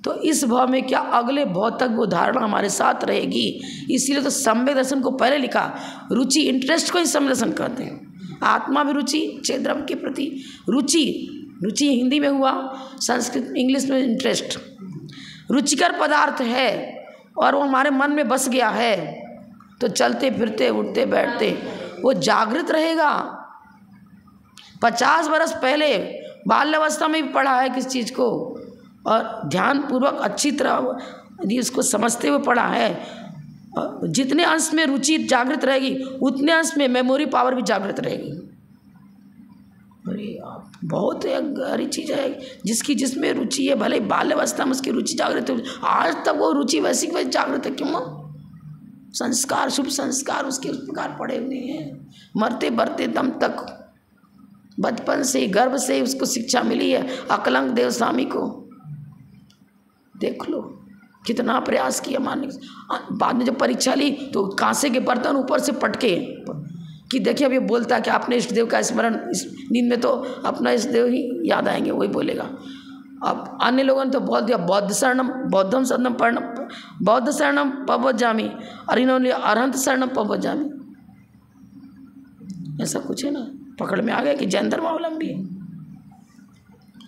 तो इस भाव में क्या अगले भाव तक वो धारणा हमारे साथ रहेगी। इसीलिए तो सम्यक दर्शन को पहले लिखा, रुचि इंटरेस्ट को ही सम्यक दर्शन कहते हैं। आत्मा भी रुचि, चेद्रव्य के प्रति रुचि, रुचि हिंदी में हुआ, संस्कृत इंग्लिश में इंटरेस्ट। रुचिकर पदार्थ है और वो हमारे मन में बस गया है, तो चलते फिरते उठते बैठते वो जागृत रहेगा। 50 बरस पहले बाल्यावस्था में भी पढ़ा है किस चीज़ को, और ध्यान पूर्वक अच्छी तरह यदि उसको समझते हुए पढ़ा है, जितने अंश में रुचि जागृत रहेगी उतने अंश में मेमोरी पावर भी जागृत रहेगी। अरे आप बहुत गहरी चीज़ है। जिसकी जिसमें रुचि है, भले बाल्यावस्था में उसकी रुचि जागृत हो, आज तक वो रुचि वैसी वैसी जागृत है। क्यों? संस्कार, शुभ संस्कार उसके उस प्रकार पड़े हुए हैं। मरते मरते दम तक बचपन से, गर्भ से उसको शिक्षा मिली है। अकलंक देव स्वामी को देख लो, कितना प्रयास किया मारने का। बाद में जब परीक्षा ली तो कांसे के बर्तन ऊपर से पटके कि देखिए अब ये बोलता कि आपने इष्ट देव का स्मरण, इस नींद में तो अपना इष्ट देव ही याद आएंगे, वही बोलेगा। अब अन्य लोगों ने तो बोल दिया बौद्ध शरणम बौद्धम शरणम पढ़, बौद्ध शरणम पवज्जामि, और इन्होंने अरहंत शरणम पवज्जामि। ऐसा कुछ है ना, पकड़ में आ गया कि जैन धर्मावलंबी है।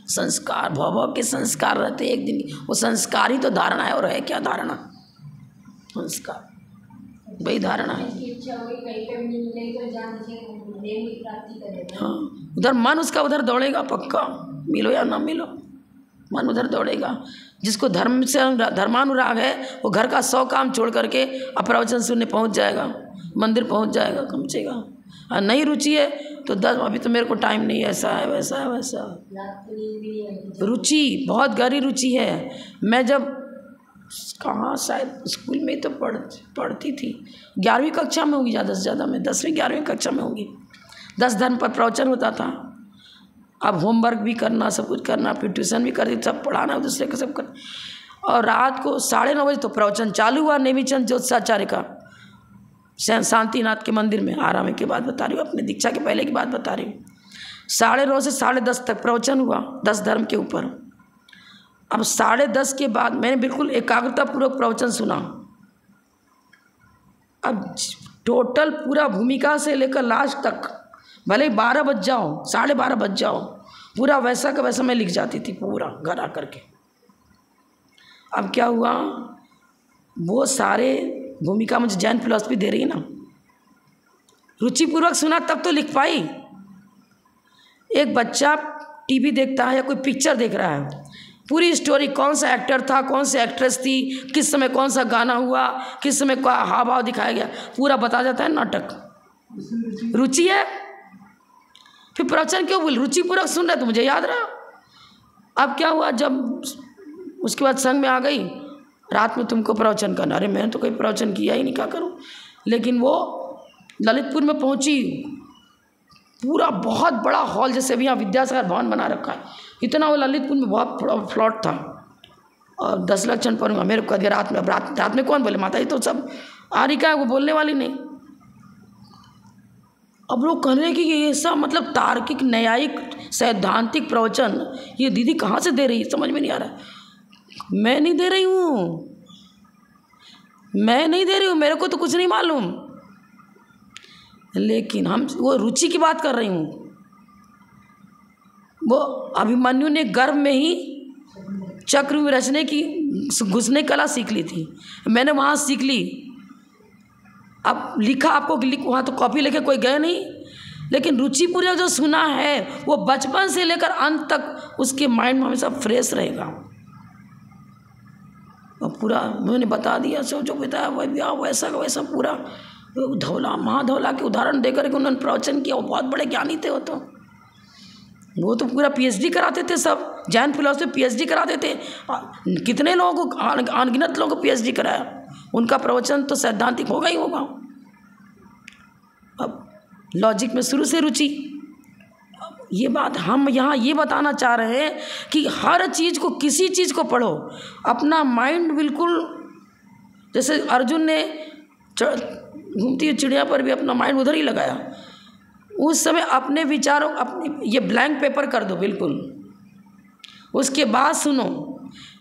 संस्कार, भव के संस्कार रहते एक दिन, वो संस्कार ही तो धारणा है। और है क्या धारणा? संस्कार वही धारणा है। हाँ, उधर मन उसका उधर दौड़ेगा पक्का, मिलो या ना मिलो, मन उधर दौड़ेगा। जिसको धर्म से धर्मानुराग है वो घर का 100 काम छोड़ करके प्रवचन सुनने पहुंच जाएगा, मंदिर पहुंच जाएगा, कमचेगा। और नहीं रुचि है तो 10 अभी तो मेरे को टाइम नहीं है, ऐसा है वैसा है वैसा। रुचि बहुत गहरी रुचि है। मैं जब कहाँ शायद स्कूल में तो पढ़ती थी, 11वीं कक्षा में होगी ज़्यादा से ज़्यादा, मैं 10वीं 11वीं कक्षा में होगी। 10 धर्म पर प्रवचन होता था। अब होमवर्क भी करना, सब कुछ करना, फिर ट्यूशन भी करती, सब पढ़ाना दूसरे को, सब कर। और रात को 9:30 बजे तो प्रवचन चालू हुआ नेमीचंद ज्योतिषाचार्य का, शांतिनाथ के मंदिर में। आराम की बात बता रही हूँ, अपने दीक्षा के पहले की बात बता रही हूँ। 9:30 से 10:30 तक प्रवचन हुआ 10 धर्म के ऊपर। अब 10:30 के बाद मैंने बिल्कुल एकाग्रतापूर्वक प्रवचन सुना। अब टोटल पूरा भूमिका से लेकर लास्ट तक, भले 12 बज जाओ, 12:30 बज जाओ, पूरा वैसा का वैसा मैं लिख जाती थी पूरा घर आकर के। अब क्या हुआ, वो सारे भूमिका मुझे जैन फिलॉसफी दे रही है ना, रुचिपूर्वक सुना तब तो लिख पाई। एक बच्चा टीवी देखता है या कोई पिक्चर देख रहा है, पूरी स्टोरी, कौन सा एक्टर था, कौन सी एक्ट्रेस थी, किस समय कौन सा गाना हुआ, किस समय क्या हाव भाव दिखाया गया, पूरा बता जाता है नाटक। रुचि है। फिर प्रवचन क्यों बोल, रुचिपूर्वक सुन रहे तो मुझे याद रहा। अब क्या हुआ, जब उसके बाद संग में आ गई, रात में तुमको प्रवचन करना। अरे मैंने तो कोई प्रवचन किया ही नहीं, क्या करूं। लेकिन वो ललितपुर में पहुंची, पूरा बहुत बड़ा हॉल, जैसे अभी यहाँ विद्यासागर भवन बना रखा है, इतना वो ललितपुर में बहुत बड़ा फ्लॉट था। और 10 लक्षण पढ़ूंगा, मेरे को कह दिया रात में। अब रात में कौन बोले, माता जी तो सब आ रही का है, वो बोलने वाली नहीं। अब लोग कह रहे कि ये सब मतलब तार्किक, न्यायिक, सैद्धांतिक प्रवचन ये दीदी कहाँ से दे रही है, समझ में नहीं आ रहा है। मैं नहीं दे रही हूँ, मैं नहीं दे रही हूँ, मेरे को तो कुछ नहीं मालूम। लेकिन हम वो रुचि की बात कर रही हूँ। वो अभिमन्यु ने गर्भ में ही चक्र में रचने की, घुसने कला सीख ली थी, मैंने वहाँ सीख ली। अब लिखा आपको, वहाँ तो कॉपी लेके कोई गए नहीं, लेकिन रुचिपूर्वक जो सुना है वो बचपन से लेकर अंत तक उसके माइंड में हमेशा फ्रेश रहेगा। और पूरा मैंने बता दिया, सब जो बताया वैसा का वैसा पूरा धौला महाधौला के उदाहरण देकर के उन्होंने प्रवचन किया। वो बहुत बड़े ज्ञानी थे। वो तो पूरा PhD कराते थे, सब जैन फिलॉसफी PhD कराते थे। कितने लोगों को, अनगिनत लोगों को PhD कराया। उनका प्रवचन तो सैद्धांतिक होगा ही होगा। अब लॉजिक में शुरू से रुचि। ये बात हम यहाँ ये बताना चाह रहे हैं कि हर चीज़ को, किसी चीज़ को पढ़ो, अपना माइंड बिल्कुल, जैसे अर्जुन ने घूमती हुई चिड़िया पर भी अपना माइंड उधर ही लगाया। उस समय अपने विचारों, अपने ये ब्लैंक पेपर कर दो बिल्कुल। उसके बाद सुनो,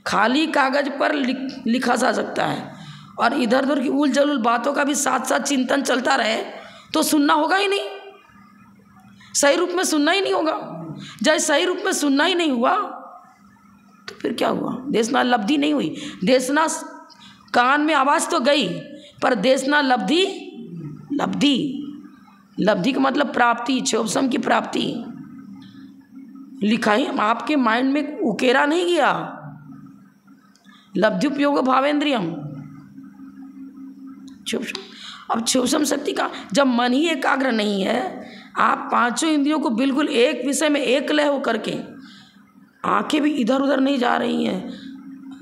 खाली कागज पर लिखा जा सकता है, और इधर उधर की उल जलूल बातों का भी साथ साथ चिंतन चलता रहे तो सुनना होगा ही नहीं, सही रूप में सुनना ही नहीं होगा। जब सही रूप में सुनना ही नहीं हुआ तो फिर क्या हुआ, देशना लब्धि नहीं हुई। देशना कान में आवाज़ तो गई, पर देशना लब्धि, लब्धि का मतलब प्राप्ति, क्षोभसम की प्राप्ति। लिखा ही आपके माइंड में उकेरा नहीं गया। लब्ध्युपयोग भावेंद्रियम, अब क्षोभसम शक्ति का, जब मन ही एकाग्र नहीं है, आप पांचों इंद्रियों को बिल्कुल एक विषय में एक लय हो करके, आंखें भी इधर उधर नहीं जा रही हैं,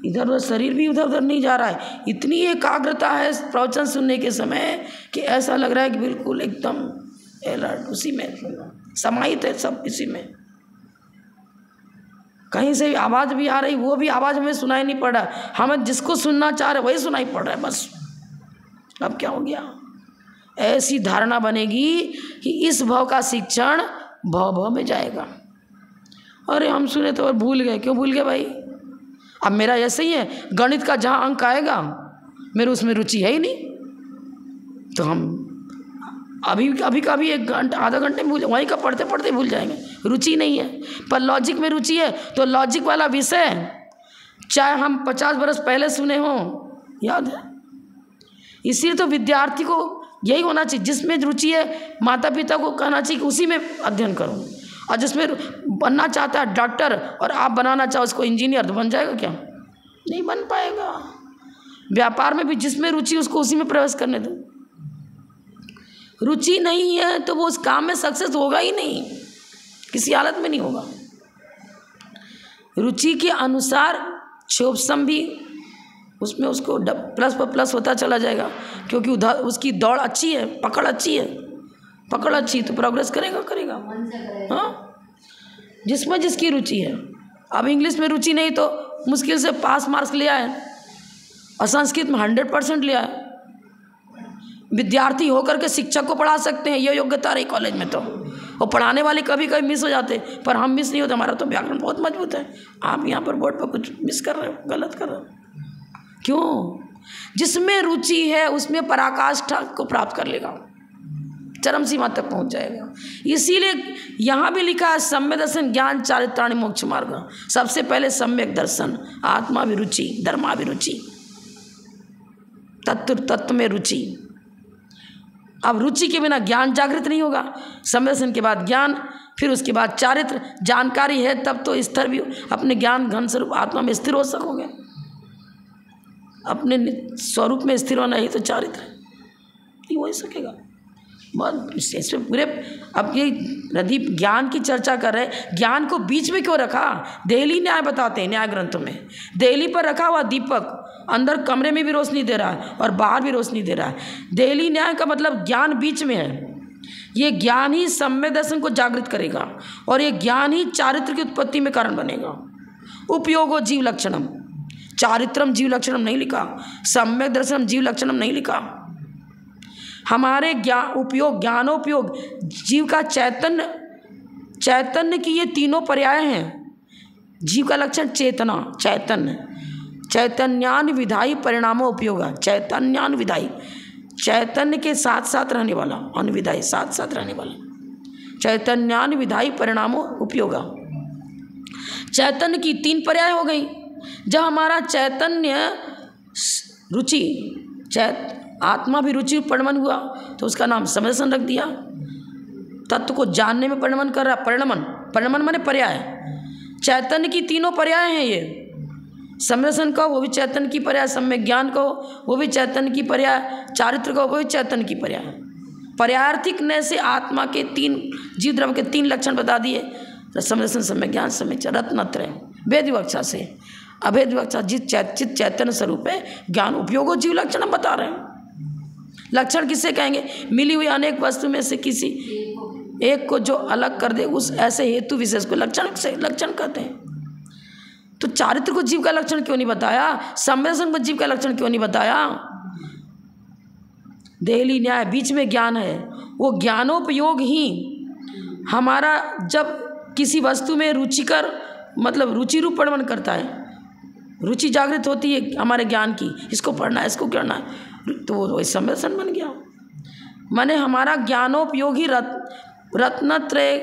इधर उधर शरीर भी उधर उधर नहीं जा रहा है, इतनी एकाग्रता है प्रवचन सुनने के समय कि ऐसा लग रहा है कि बिल्कुल एकदम अलर्ट, उसी में समाहित है सब इसी में। कहीं से आवाज़ भी आ रही, वो भी आवाज़ हमें सुनाई नहीं पड़ रहा, हमें जिसको सुनना चाह रहे वही सुनाई पड़ रहा है बस। अब क्या हो गया? ऐसी धारणा बनेगी कि इस भव का शिक्षण भव भव में जाएगा। अरे हम सुने तो और भूल गए, क्यों भूल गए भाई? अब मेरा ऐसे ही है, गणित का जहाँ अंक आएगा मेरे उसमें रुचि है ही नहीं, तो हम अभी का भी 1 घंटा आधा घंटे में भूल, वहीं का पढ़ते पढ़ते भूल जाएंगे, रुचि नहीं है। पर लॉजिक में रुचि है तो लॉजिक वाला विषय चाहे हम 50 बरस पहले सुने हों, याद है। इसीलिए तो विद्यार्थी को यही होना चाहिए, जिसमें रुचि है माता पिता को कहना चाहिए कि उसी में अध्ययन करो, और जिसमें बनना चाहता है डॉक्टर और आप बनाना चाहो उसको इंजीनियर, तो बन जाएगा क्या? नहीं बन पाएगा। व्यापार में भी जिसमें रुचि उसको उसी में प्रवेश करने दो। रुचि नहीं है तो वो उस काम में सक्सेस होगा ही नहीं, किसी हालत में नहीं होगा। रुचि के अनुसार क्षोभसम भी उसमें उसको प्लस पर प्लस होता चला जाएगा, क्योंकि उधर उसकी दौड़ अच्छी है, पकड़ अच्छी है, पकड़ अच्छी तो प्रोग्रेस करेगा। हाँ, जिसमें जिसकी रुचि है। अब इंग्लिश में रुचि नहीं तो मुश्किल से पास मार्क्स ले आए, और संस्कृत में 100% ले आए, विद्यार्थी होकर के शिक्षक को पढ़ा सकते हैं, ये योग्यता रही कॉलेज में तो। और पढ़ाने वाले कभी कभी मिस हो जाते, पर हम मिस नहीं होते, हमारा तो व्याकरण बहुत मजबूत है। आप यहाँ पर बोर्ड पर कुछ मिस कर रहे हो, गलत कर रहे हो, क्यों? जिसमें रुचि है उसमें पराकाष्ठा को प्राप्त कर लेगा, चरम सीमा तक पहुँच जाएगा। इसीलिए यहाँ भी लिखा है सम्यक दर्शन ज्ञान चारित्राणि मोक्ष मार्ग। सबसे पहले सम्यक दर्शन, आत्माभिरुचि, धर्माभिरुचि, तत्व में रुचि। अब रुचि के बिना ज्ञान जागृत नहीं होगा। सम्यक दर्शन के बाद ज्ञान, फिर उसके बाद चारित्र। जानकारी है तब तो स्थिर भी अपने ज्ञान घन स्वरूप आत्मा में स्थिर हो सकोगे। अपने स्वरूप में स्थिर होना ही तो चारित्र है, नहीं हो ही सकेगा। बहुत इसमें पूरे अब ये यदि ज्ञान की चर्चा कर रहे हैं, ज्ञान को बीच में क्यों रखा? देहली न्याय बताते हैं न्याय ग्रंथों में, देहली पर रखा हुआ दीपक अंदर कमरे में भी रोशनी दे रहा है और बाहर भी रोशनी दे रहा है। देहली न्याय का मतलब ज्ञान बीच में है। ये ज्ञान ही सम्यक दर्शन को जागृत करेगा, और ये ज्ञान ही चारित्र की उत्पत्ति में कारण बनेगा। उपयोगो जीव लक्षणम, चारित्रम जीव लक्षणम नहीं लिखा, सम्यक दर्शनम जीव लक्षणम नहीं लिखा। हमारे ज्ञानोपयोग जीव का चैतन्य की ये तीनों पर्याय हैं। जीव का लक्षण चेतना, चैतन्यान विधायी परिणामों उपयोग, चैतन्यान विधायी, चैतन्य के साथ साथ रहने वाला, अनविधायी साथ साथ रहने वाला, चैतन्यान विधायी परिणामों उपयोग। चैतन्य की 3 पर्याय हो गई। जब हमारा चैतन्य रुचि आत्मा भी रुचि परिणमन हुआ तो उसका नाम सम्यक दर्शन रख दिया। तत्व को जानने में परिणमन कर रहा, परिणमन माने पर्याय। चैतन्य की 3 पर्याय हैं ये। सम्यक दर्शन का वो भी चैतन्य की पर्याय, सम्यक ज्ञान को वो भी चैतन्य की पर्याय, चारित्र को वो भी चैतन्य की पर्याय। पर्यायार्थिक ने से आत्मा के 3 जीव द्रव्य के 3 लक्षण बता दिए। सम्यक दर्शन, सम्यक ज्ञान, सम्यक रत्नत्रय। वेद विवक्षा से अभेद विवक्षा चित चैतन्य स्वरूप है। ज्ञान उपयोगो जीव लक्षण हम बता रहे हैं। लक्षण किससे कहेंगे? मिली हुई अनेक वस्तु में से किसी एक को जो अलग कर दे, उस ऐसे हेतु विशेष को लक्षण कहते हैं। तो चारित्र को जीव का लक्षण क्यों नहीं बताया? सम्यक दर्शन को जीव का लक्षण क्यों नहीं बताया? देहली न्याय बीच में ज्ञान है। वो ज्ञानोपयोग ही हमारा जब किसी वस्तु में रुचिकर मतलब रुचि रूप परिणमन करता है, रुचि जागृत होती है हमारे ज्ञान की, इसको पढ़ना है, इसको करना है, तो वो सम्यक दर्शन बन गया। माने हमारा ज्ञानोपयोग ही रत्नत्रय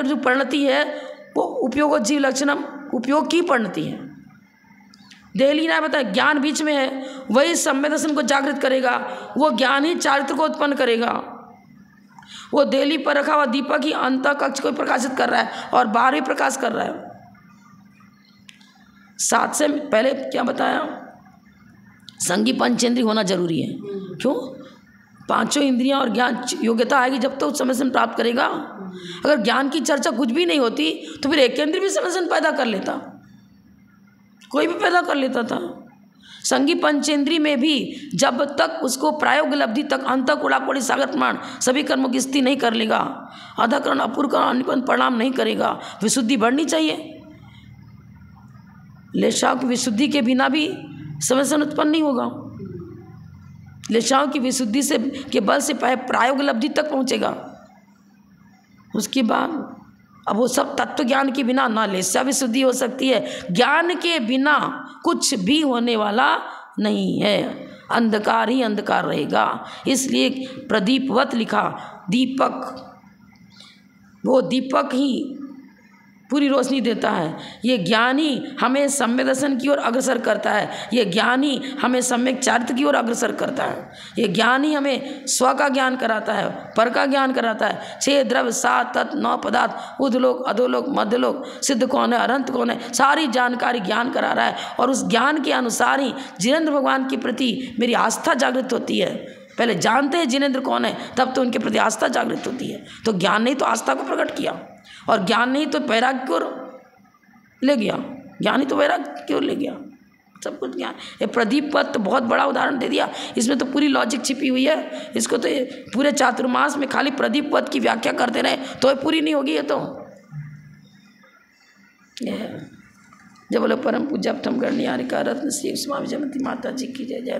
जो परिणति है वो उपयोग जीव लक्षणम उपयोग की परिणति है। देहली ने बताया ज्ञान बीच में है, वही सम्यक दर्शन को जागृत करेगा। वो ज्ञान ही चारित्र को उत्पन्न करेगा। वो देहली पर रखा हुआ दीपक ही अंत कक्ष को प्रकाशित कर रहा है और बाहर भी प्रकाश कर रहा है। साथ से पहले क्या बताया? संगी पंचेंद्रिय होना जरूरी है। क्यों? पांचों इंद्रियां और ज्ञान योग्यता आएगी जब तो समझन प्राप्त करेगा। अगर ज्ञान की चर्चा कुछ भी नहीं होती तो फिर एक इंद्रिय भी समझन पैदा कर लेता, कोई भी पैदा कर लेता था। संगी पंचेंद्री में भी जब तक उसको प्रायोग लब्धि तक अंतक उड़ाकोड़ी सागर प्रमाण सभी कर्मों की स्थिति नहीं कर लेगा, अधकरण अपूर्वकरण अनिकरण परिणाम नहीं करेगा, विशुद्धि बढ़नी चाहिए। लेशाओं की विशुद्धि के बिना भी समझन उत्पन्न नहीं होगा। लेशाओं की विशुद्धि से के बल से प्रायोग लब्धि तक पहुंचेगा। उसके बाद अब वो सब तत्व ज्ञान के बिना ना लेशा विशुद्धि हो सकती है, ज्ञान के बिना कुछ भी होने वाला नहीं है, अंधकार ही अंधकार रहेगा। इसलिए प्रदीपवत लिखा, दीपक, वो दीपक ही पूरी रोशनी देता है। ये ज्ञान ही हमें सम्यक दर्शन की ओर अग्रसर करता है, ये ज्ञान ही हमें सम्यक चारित्र की ओर अग्रसर करता है, ये ज्ञान ही हमें स्व का ज्ञान कराता है, पर का ज्ञान कराता है। 6 द्रव्य 7 तत्व 9 पदार्थ, उधलोक अधोलोक मध्यलोक, सिद्ध कौन है अनंत कौन है, सारी जानकारी ज्ञान करा रहा है। और उस ज्ञान के अनुसार ही जिनेंद्र भगवान के प्रति मेरी आस्था जागृत होती है। पहले जानते हैं जिनेंद्र कौन है, तब तो उनके प्रति आस्था जागृत होती है। तो ज्ञान ने तो आस्था को प्रकट किया, और ज्ञान नहीं तो वैराग्य की ओर ले गया, ज्ञान ही तो वैराग्य की ओर ले गया, सब कुछ ज्ञान। ये प्रदीप पद तो बहुत बड़ा उदाहरण दे दिया, इसमें तो पूरी लॉजिक छिपी हुई है। इसको तो पूरे चातुर्मास में खाली प्रदीप पद की व्याख्या करते रहे तो पूरी नहीं होगी। ये तो जब बोले परम पूज्य ठमगढ़ निहारिका रत्न श्री स्वामी जयंती माता जी की जय। जय।